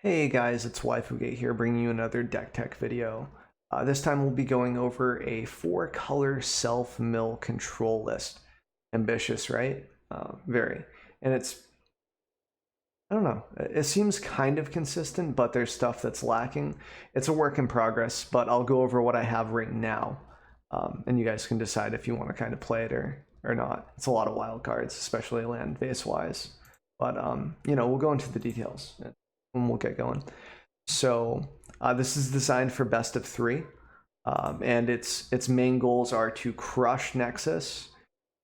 Hey guys, it's Waifugate here bringing you another deck tech video. This time we'll be going over a 4-color self-mill control list. Ambitious, right? Very. And I don't know, it seems kind of consistent, but there's stuff that's lacking. It's a work in progress, but I'll go over what I have right now. And you guys can decide if you want to kind of play it or not. It's a lot of wild cards, especially land base wise. But, we'll go into the details and we'll get going. So this is designed for best of 3, and its main goals are to crush Nexus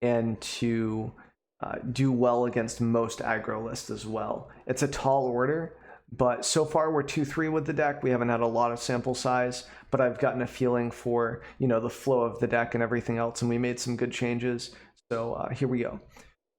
and to do well against most aggro lists as well. It's a tall order, but so far we're 2-3 with the deck. We haven't had a lot of sample size, but I've gotten a feeling for the flow of the deck and everything else, and we made some good changes. So here we go.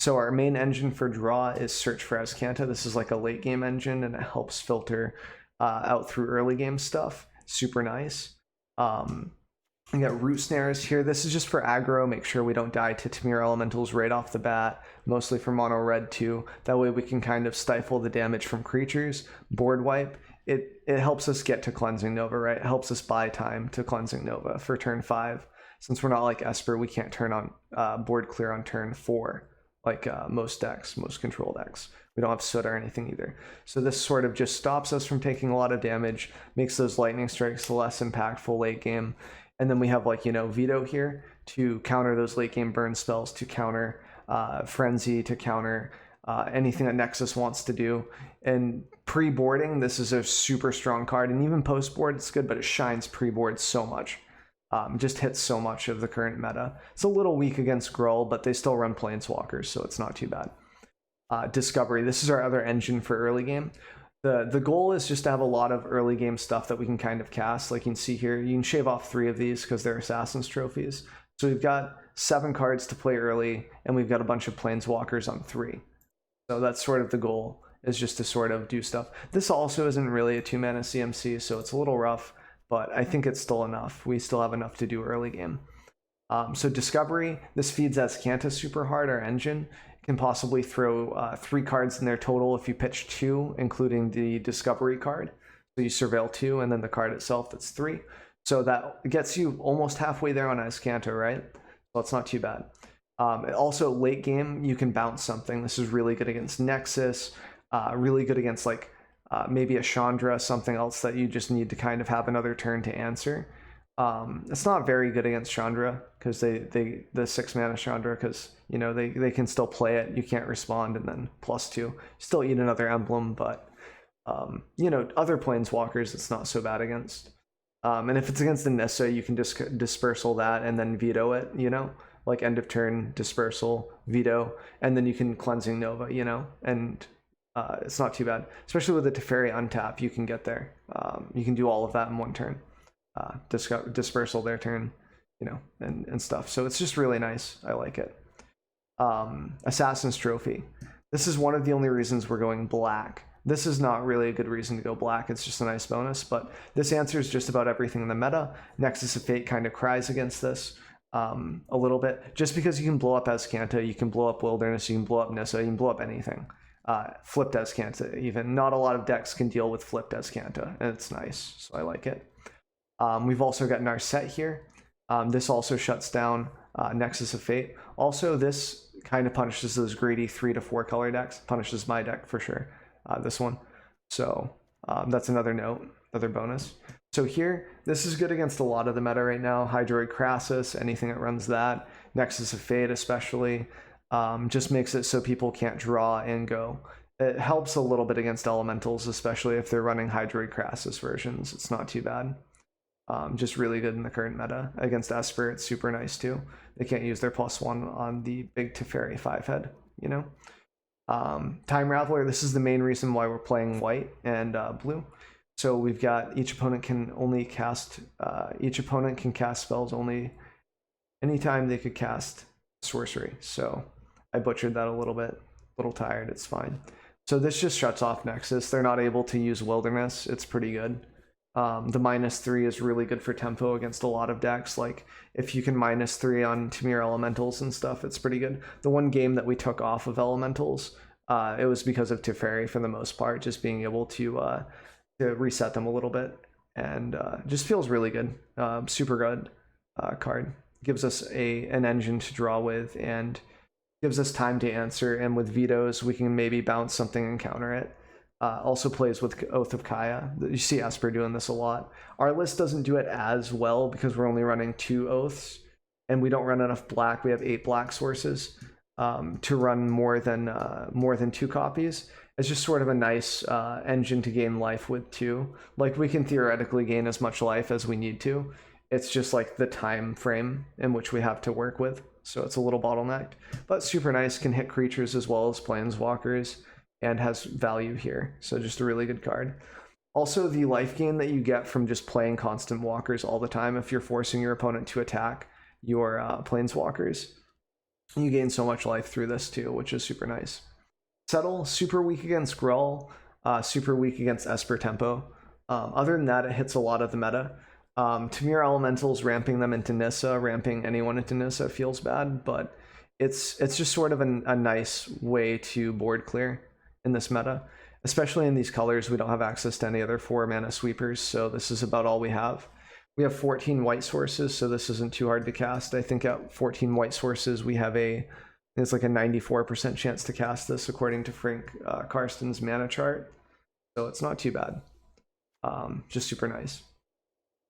So our main engine for draw is Search for Azcanta. This is like a late game engine, and it helps filter out through early game stuff. Super nice. We got Root Snares here. This is just for aggro. Make sure we don't die to Tamir Elementals right off the bat, mostly for mono red too. That way we can kind of stifle the damage from creatures. Board Wipe. It helps us get to Cleansing Nova, right? It helps us buy time to Cleansing Nova for turn 5. Since we're not like Esper, we can't turn on board clear on turn 4. Like most decks, most control decks. We don't have Soot or anything either. So this sort of just stops us from taking a lot of damage, makes those lightning strikes less impactful late game. And then we have Veto here to counter those late game burn spells, to counter Frenzy, to counter anything that Nexus wants to do. And pre-boarding, this is a super strong card. And even post-board, it's good, but it shines pre-board so much. Just hits so much of the current meta. It's a little weak against Gruul, but they still run Planeswalkers, so it's not too bad. Discovery. This is our other engine for early game. The goal is just to have a lot of early game stuff that we can kind of cast. Like you can see here, you can shave off 3 of these because they're Assassin's Trophies. So we've got 7 cards to play early, and we've got a bunch of Planeswalkers on 3. So that's sort of the goal, is just to sort of do stuff. This also isn't really a 2-mana CMC, so it's a little rough, but I think it's still enough. We still have enough to do early game. So Discovery, this feeds Azcanta super hard, our engine. It can possibly throw 3 cards in there total if you pitch 2, including the Discovery card. So you surveil 2, and then the card itself, that's 3. So that gets you almost halfway there on Azcanta, right? So it's not too bad. Also, late game, you can bounce something. This is really good against Nexus, really good against maybe a Chandra, something else that you just need to kind of have another turn to answer. It's not very good against Chandra because the 6-mana Chandra, because they can still play it. You can't respond, and then +2. Still eat another emblem, but other Planeswalkers it's not so bad against. And if it's against the Nissa, you can just dispersal that and then veto it. Like end of turn dispersal, veto, and then you can Cleansing Nova. And it's not too bad, especially with the Teferi untap. You can get there. You can do all of that in one turn. Dispersal their turn, and stuff. So it's just really nice. I like it. Assassin's Trophy. This is one of the only reasons we're going black. This is not really a good reason to go black. It's just a nice bonus, but this answers just about everything in the meta. Nexus of Fate kind of cries against this a little bit, just because you can blow up Azcanta, you can blow up Wilderness, you can blow up Nissa, you can blow up anything. Flipped Azcanta even. Not a lot of decks can deal with flipped Azcanta, and it's nice, so I like it. We've also got Narset here. This also shuts down Nexus of Fate. Also, this kind of punishes those greedy 3 to 4 color decks. Punishes my deck for sure, this one. So that's another note, another bonus. So here, this is good against a lot of the meta right now. Hydroid Crassus, anything that runs that. Nexus of Fate especially. Just makes it so people can't draw and go. It helps a little bit against Elementals, especially if they're running Hydroid Crassus versions. It's not too bad. Just really good in the current meta. Against Esper, it's super nice too. They can't use their +1 on the big Teferi 5-head, Time Raveler, this is the main reason why we're playing white and blue. So we've got each opponent can cast spells only anytime they could cast sorcery. So I butchered that a little bit, a little tired, it's fine. So this just shuts off Nexus. They're not able to use Wilderness. It's pretty good. The -3 is really good for tempo against a lot of decks. Like if you can -3 on Tamir Elementals and stuff, it's pretty good. The one game that we took off of Elementals It was because of Teferi for the most part, just being able to reset them a little bit, and just feels really good. Super good card. Gives us an engine to draw with, and gives us time to answer, and with vetoes we can maybe bounce something and counter it. Also plays with Oath of Kaya. You see Esper doing this a lot. Our list doesn't do it as well because we're only running 2 Oaths, and we don't run enough black. We have 8 black sources to run more than 2 copies. It's just sort of a nice engine to gain life with too. Like, we can theoretically gain as much life as we need to. It's just like the time frame in which we have to work with. So it's a little bottlenecked, but super nice, can hit creatures as well as planeswalkers, and has value here. So just a really good card. Also, the life gain that you get from just playing constant walkers all the time, if you're forcing your opponent to attack your planeswalkers, you gain so much life through this too, which is super nice. Settle, super weak against Gruul, super weak against Esper Tempo. Other than that, it hits a lot of the meta. Tamir Elementals, ramping them into Nissa, ramping anyone into Nissa feels bad, but it's just sort of a nice way to board clear in this meta. Especially in these colors, we don't have access to any other 4 mana sweepers, so this is about all we have. We have 14 white sources, so this isn't too hard to cast. I think at 14 white sources, we have it's like a 94% chance to cast this according to Frank Karsten's mana chart. So it's not too bad. Just super nice.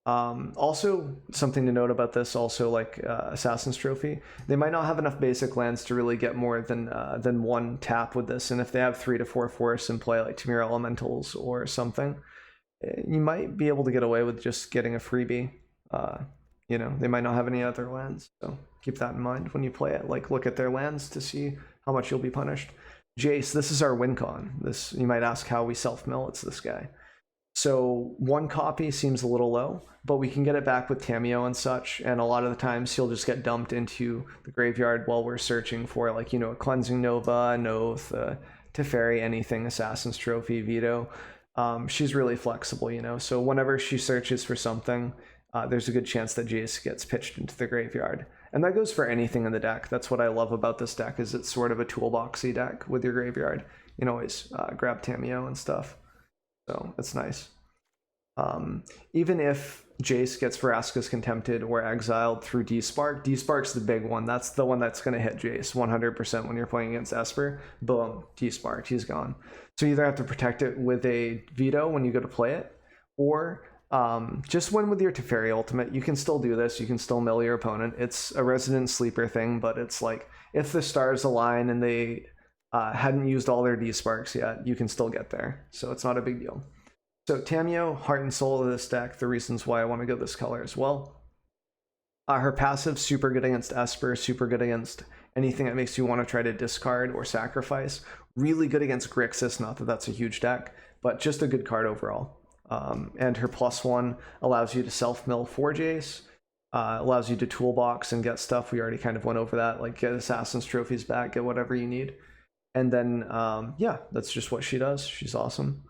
Also, something to note about this, also like Assassin's Trophy, they might not have enough basic lands to really get more than 1 tap with this, and if they have 3 to 4 forests and play like Tamir Elementals or something, you might be able to get away with just getting a freebie. You know, they might not have any other lands, so keep that in mind when you play it. Like, look at their lands to see how much you'll be punished. Jace, this is our win con. This, you might ask how we self-mill. It's this guy. So 1 copy seems a little low, but we can get it back with Tamiyo and such, and a lot of the times he'll just get dumped into the graveyard while we're searching for, like, you know, a Cleansing Nova, an Oath, Teferi, anything, Assassin's Trophy, Veto. She's really flexible, you know, so whenever she searches for something, there's a good chance that Jace gets pitched into the graveyard. And that goes for anything in the deck. That's what I love about this deck, is it's sort of a toolboxy deck with your graveyard. You can always grab Tamiyo and stuff. So it's nice. Even if Jace gets Vraska's Contempted or exiled through D-Spark, D-Spark's the big one. That's the one that's going to hit Jace 100% when you're playing against Esper. Boom, D-Sparked, he's gone. So you either have to protect it with a veto when you go to play it, or just win with your Teferi Ultimate. You can still do this. You can still mill your opponent. It's a resident sleeper thing, but it's like, if the stars align and they hadn't used all their D-Sparks yet, you can still get there. So it's not a big deal. So Tamiyo, heart and soul of this deck, the reasons why I want to go this color as well. Her passive, super good against Esper, super good against anything that makes you want to try to discard or sacrifice. Really good against Grixis, not that that's a huge deck, but just a good card overall. And her +1 allows you to self-mill 4 Jace, allows you to toolbox and get stuff. We already kind of went over that, like get Assassin's Trophies back, get whatever you need. And then, yeah, that's just what she does. She's awesome.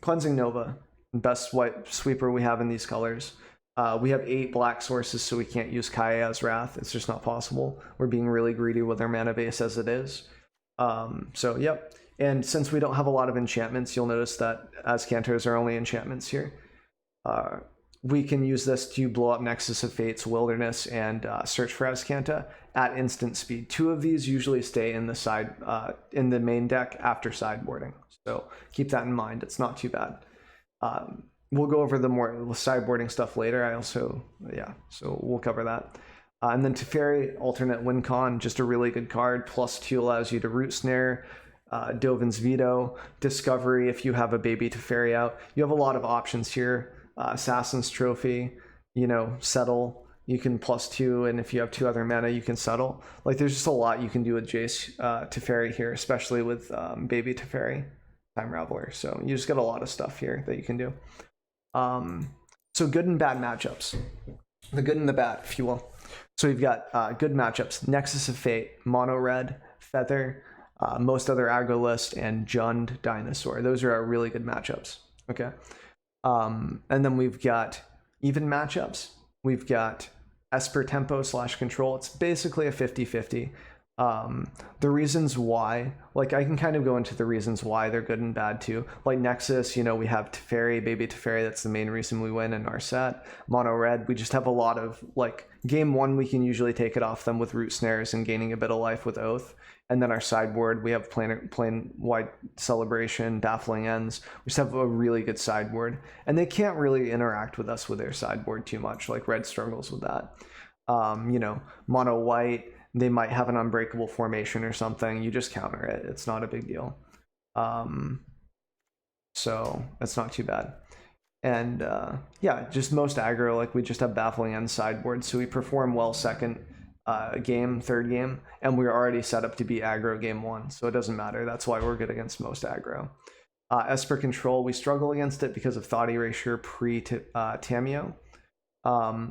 Cleansing Nova, best white sweeper we have in these colors. We have 8 black sources, so we can't use Kaya's Wrath. It's just not possible. We're being really greedy with our mana base as it is. So, yep. And since we don't have a lot of enchantments, you'll notice that Azcantars are only enchantments here. We can use this to blow up Nexus of Fates, Wilderness, and search for Azcanta at instant speed. 2 of these usually stay in the main deck after sideboarding. So keep that in mind. It's not too bad. We'll go over the more sideboarding stuff later. So we'll cover that. And then Teferi, alternate win con, just a really good card. +2 allows you to root snare, Dovin's Veto, Discovery if you have a baby Teferi out. You have a lot of options here. Assassin's Trophy, you know, settle. You can +2, and if you have 2 other mana, you can settle. Like, there's just a lot you can do with Jace Teferi here, especially with baby Teferi, Time Raveler. So you just got a lot of stuff here that you can do. So good and bad matchups. The good and the bad, if you will. So we've got good matchups: Nexus of Fate, Mono Red, Feather, most other aggro list, and Jund Dinosaur. Those are our really good matchups. Okay. And then we've got even matchups. We've got Esper Tempo /Control. It's basically a 50-50. The reasons why, like I can kind of go into the reasons why they're good and bad too. Like Nexus, you know, we have Teferi, Baby Teferi, that's the main reason we win in our set. Mono Red, we just have a lot of, like, game one, we can usually take it off them with Root Snares and gaining a bit of life with Oath. And then our sideboard, we have Plane Wide Celebration, Baffling Ends. We just have a really good sideboard. And they can't really interact with us with their sideboard too much, like Red struggles with that. You know, Mono White, they might have an unbreakable formation or something. You just counter it. It's not a big deal. So that's not too bad. And yeah, just most aggro, like we just have Baffling End sideboard. So we perform well second game, third game, and we're already set up to be aggro game one. So it doesn't matter. That's why we're good against most aggro. Esper Control, we struggle against it because of Thought Erasure pre-Tameo.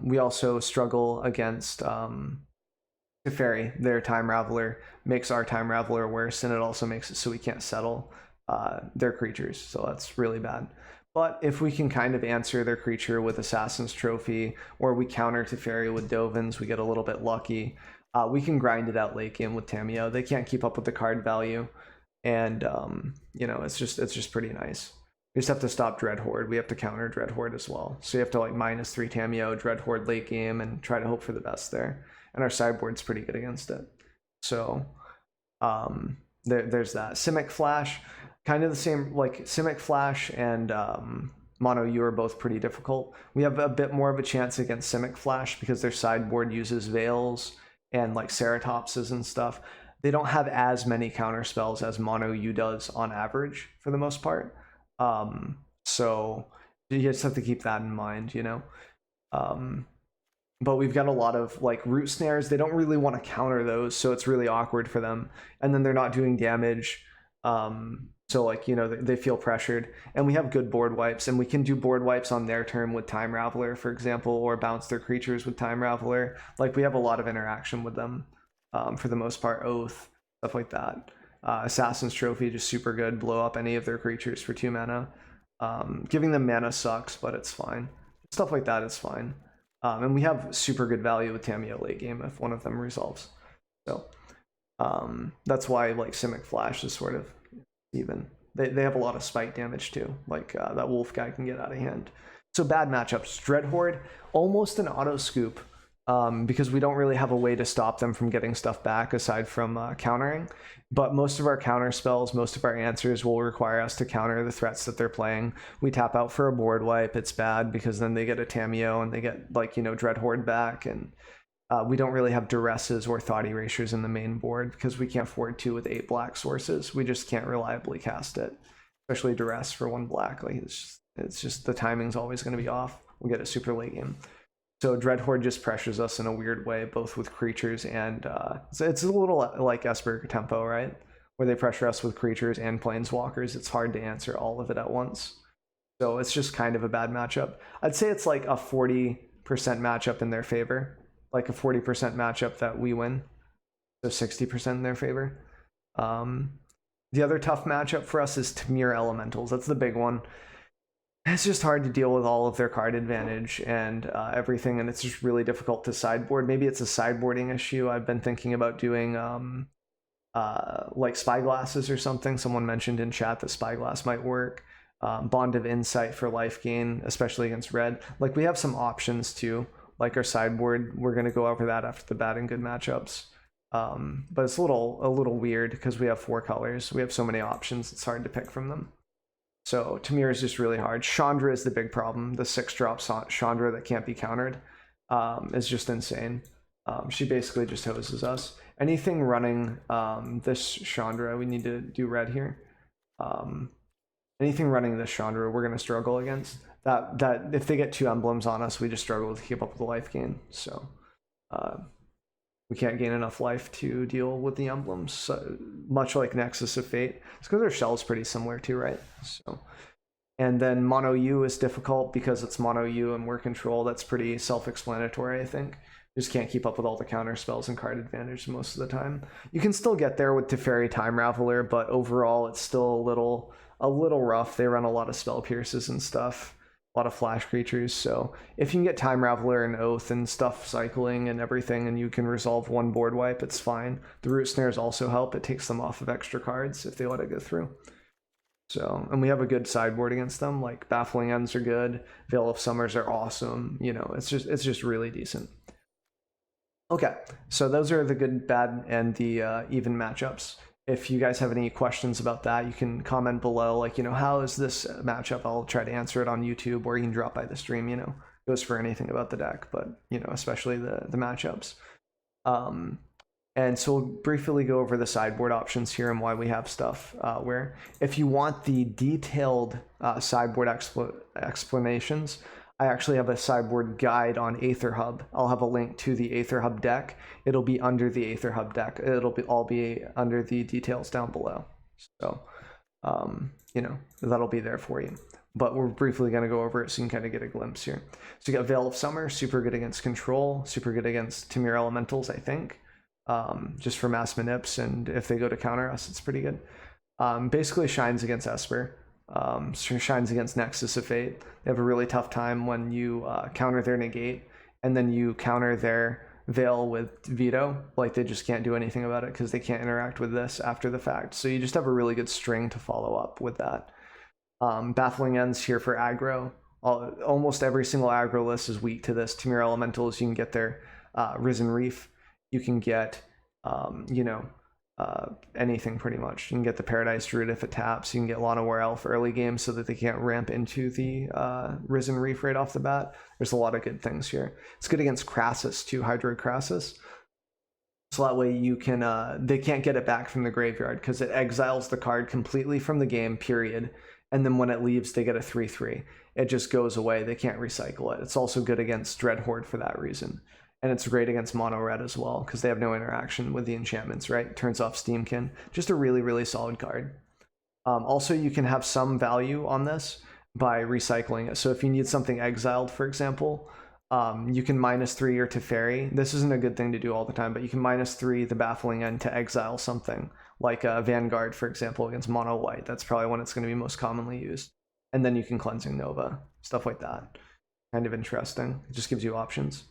We also struggle against Teferi. Their Time Raveler makes our Time Raveler worse, and it also makes it so we can't settle their creatures, so that's really bad. But if we can kind of answer their creature with Assassin's Trophy, or we counter Teferi with Dovins, we get a little bit lucky, we can grind it out late game with Tameo. They can't keep up with the card value, and you know, it's just pretty nice. We just have to stop Dreadhorde. We have to counter Dreadhorde as well. So you have to like -3 Tameo, Dreadhorde late game, and try to hope for the best there. And our sideboard's pretty good against it. So there's that. Simic Flash, kind of the same, like Simic Flash and Mono U are both pretty difficult. We have a bit more of a chance against Simic Flash because their sideboard uses Veils and like Ceratopses and stuff. They don't have as many counter spells as Mono U does on average for the most part. So you just have to keep that in mind, you know. But we've got a lot of like Root Snares. They don't really want to counter those, so it's really awkward for them. And then they're not doing damage. So like, you know, they feel pressured. And we have good board wipes, and we can do board wipes on their turn with Time Raveler, for example, or bounce their creatures with Time Raveler. Like we have a lot of interaction with them for the most part. Oath, stuff like that. Assassin's Trophy, just super good. Blow up any of their creatures for 2 mana. Giving them mana sucks, but it's fine. Stuff like that is fine. And we have super good value with Tameo late game if one of them resolves. So that's why like Simic Flash is sort of even. They have a lot of spike damage too. Like that wolf guy can get out of hand. So bad matchups. Dreadhorde, almost an auto scoop. Because we don't really have a way to stop them from getting stuff back aside from countering. But most of our counter spells, most of our answers will require us to counter the threats that they're playing. We tap out for a board wipe. It's bad because then they get a Tameo and they get, like, you know, Dreadhorde back. And we don't really have Duresses or Thought Erasures in the main board because we can't afford to with 8 black sources. We just can't reliably cast it, especially Duress for 1 black. Like it's just the timing's always going to be off. We'll get a super late game. So Dreadhorde just pressures us in a weird way, both with creatures and it's a little like Esper Tempo, right? Where they pressure us with creatures and planeswalkers. It's hard to answer all of it at once. So it's just kind of a bad matchup. I'd say it's like a 40% matchup in their favor, like a 40% matchup that we win. So 60% in their favor. The other tough matchup for us is Tamir Elementals. That's the big one. It's just hard to deal with all of their card advantage and everything, and it's just really difficult to sideboard. Maybe it's a sideboarding issue. I've been thinking about doing like Spyglasses or something. Someone mentioned in chat that Spyglass might work. Bond of Insight for life gain, especially against red. Like we have some options too, like our sideboard. We're going to go over that after the bad and good matchups. But it's a little weird because we have 4 colors. We have so many options, it's hard to pick from them. So Tamir is just really hard. Chandra is the big problem. The 6-drop Chandra that can't be countered is just insane. She basically just hoses us. Anything running this Chandra, we need to do red here. Anything running this Chandra, we're going to struggle against. That if they get 2 emblems on us, we just struggle to keep up with the life gain. So we can't gain enough life to deal with the emblems, so, much like Nexus of Fate. It's because their shell's pretty similar too, right? So, and then Mono U is difficult because it's Mono U and we're control. That's pretty self-explanatory, I think. Just can't keep up with all the counter spells and card advantage most of the time. You can still get there with Teferi Time Raveler, but overall it's still a little rough. They run a lot of spell pierces and stuff. a lot of flash creatures. So if you can get Time Raveler and Oath and stuff cycling and everything, and you can resolve one board wipe, it's fine. The Root Snares also help. It takes them off of extra cards if they let it go through. So, and we have a good sideboard against them. Like Baffling Ends are good. Veil of Summers are awesome. You know, it's just really decent. Okay, so those are the good, bad, and the even matchups. If you guys have any questions about that, you can comment below, like, you know, how is this matchup? I'll try to answer it on YouTube, or you can drop by the stream, you know. It goes for anything about the deck, but, you know, especially the matchups. And so we'll briefly go over the sideboard options here and why we have stuff where if you want the detailed sideboard explanations, I actually have a sideboard guide on AetherHub. I'll have a link to the AetherHub deck. It'll be under the AetherHub deck. It'll be all be under the details down below. So, you know, that'll be there for you. But we're briefly going to go over it so you can kind of get a glimpse here. So you got Veil of Summer, super good against control, super good against Temur Elementals, I think. Just for mass manips, and if they go to counter us, it's pretty good. Basically shines against Esper. Shines against Nexus of Fate. They have a really tough time when you counter their negate and then you counter their Veil with Veto. Like, they just can't do anything about it because they can't interact with this after the fact. So you just have a really good string to follow up with that. Baffling Ends here for aggro. Almost every single aggro list is weak to this. Temur Elementals, you can get their Risen Reef. You can get, you know, anything pretty much. You can get the Paradise Druid if it taps. You can get Llanowar Elf early game so that they can't ramp into the Risen Reef right off the bat. There's a lot of good things here. It's good against Crassus too, Hydroid Crassus. So that way you can, they can't get it back from the graveyard because it exiles the card completely from the game, period. And then when it leaves, they get a 3/3. It just goes away. They can't recycle it. It's also good against Dreadhorde for that reason. And it's great against Mono Red as well, because they have no interaction with the enchantments, right? Turns off Steamkin. Just a really, really solid card. Also, you can have some value on this by recycling it. So if you need something exiled, for example, you can -3 your Teferi. This isn't a good thing to do all the time, but you can -3 the Baffling End to exile something, like Vanguard, for example, against Mono White. That's probably when it's going to be most commonly used. And then you can Cleansing Nova, stuff like that. Kind of interesting. It just gives you options.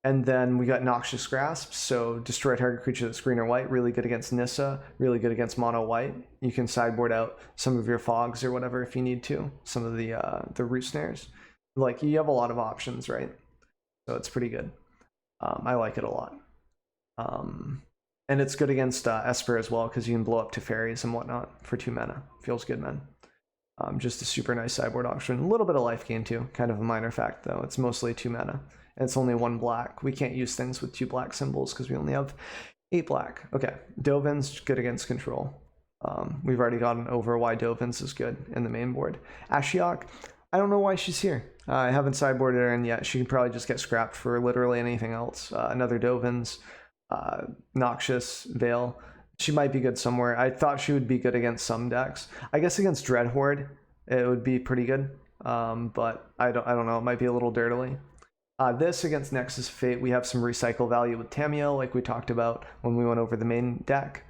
And then we got Noxious Grasp, so destroy target creature that's green or white, really good against Nissa, really good against Mono White. You can sideboard out some of your Fogs or whatever if you need to, some of the Root Snares. Like, you have a lot of options, right? So it's pretty good. I like it a lot. And it's good against Esper as well, because you can blow up to fairies and whatnot for 2 mana. Feels good, man. Just a super nice sideboard option. A little bit of life gain too, kind of a minor fact though. It's mostly 2 mana, and it's only 1 black. We can't use things with 2 black symbols because we only have 8 black. Okay, Dovin's good against control. We've already gotten over why Dovin's is good in the main board. Ashiok, I don't know why she's here. I haven't sideboarded her in yet. She can probably just get scrapped for literally anything else. Another Dovin's, Noxious, Veil. She might be good somewhere. I thought she would be good against some decks. I guess against Dreadhorde, it would be pretty good. But I don't know. It might be a little dirtily. This against Nexus of Fate, we have some recycle value with Tamiyo, like we talked about when we went over the main deck.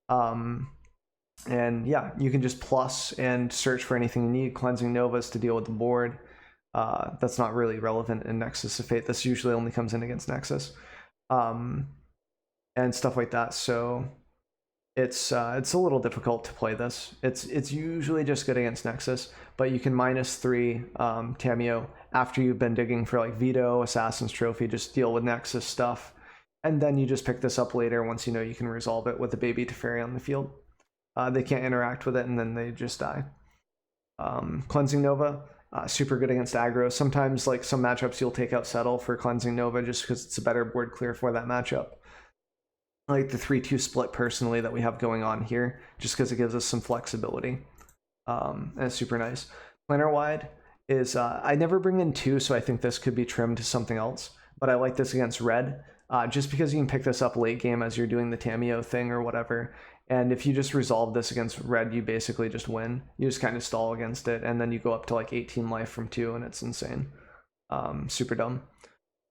And yeah, you can just plus and search for anything you need. Cleansing Novas to deal with the board. That's not really relevant in Nexus of Fate. This usually only comes in against Nexus. And stuff like that. So it's a little difficult to play this. It's usually just good against Nexus, but you can -3 Tamiyo after you've been digging for like Veto, Assassin's Trophy, just deal with Nexus stuff, and then you just pick this up later once you know you can resolve it with the baby Teferi on the field. They can't interact with it, and then they just die. Cleansing Nova, super good against aggro. Sometimes, like some matchups, you'll take out Settle for Cleansing Nova just because it's a better board clear for that matchup. I like the 3-2 split personally that we have going on here, just because it gives us some flexibility. And it's super nice. Planar Wide is, I never bring in 2, so I think this could be trimmed to something else, but I like this against red, just because you can pick this up late game as you're doing the Tamiyo thing or whatever, and if you just resolve this against red, you basically just win. You just kind of stall against it, and then you go up to like 18 life from 2, and it's insane. Super dumb.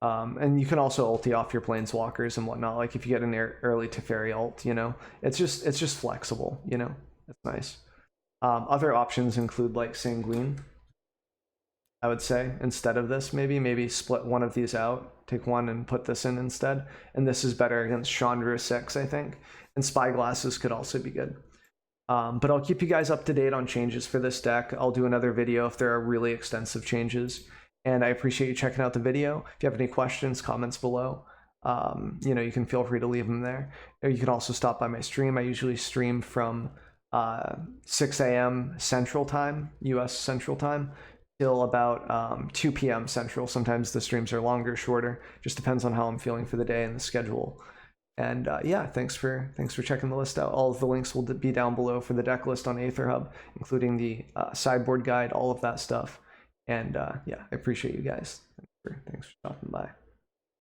And you can also ulti off your planeswalkers and whatnot. Like if you get an early Teferi ult, you know, it's just flexible, you know, it's nice. Other options include like Sanguine. I would say, instead of this. Maybe split one of these out, take one and put this in instead. And this is better against Chandra 6, I think. And Spyglasses could also be good. But I'll keep you guys up to date on changes for this deck. I'll do another video if there are really extensive changes. And I appreciate you checking out the video. If you have any questions, comments below, you can feel free to leave them there. Or you can also stop by my stream. I usually stream from 6 a.m. Central Time, US Central Time, till about 2 p.m. Central. Sometimes the streams are longer, shorter. Just depends on how I'm feeling for the day and the schedule. And yeah, thanks for checking the list out. All of the links will be down below for the deck list on AetherHub, including the sideboard guide, all of that stuff. And yeah, I appreciate you guys. Thanks for stopping by.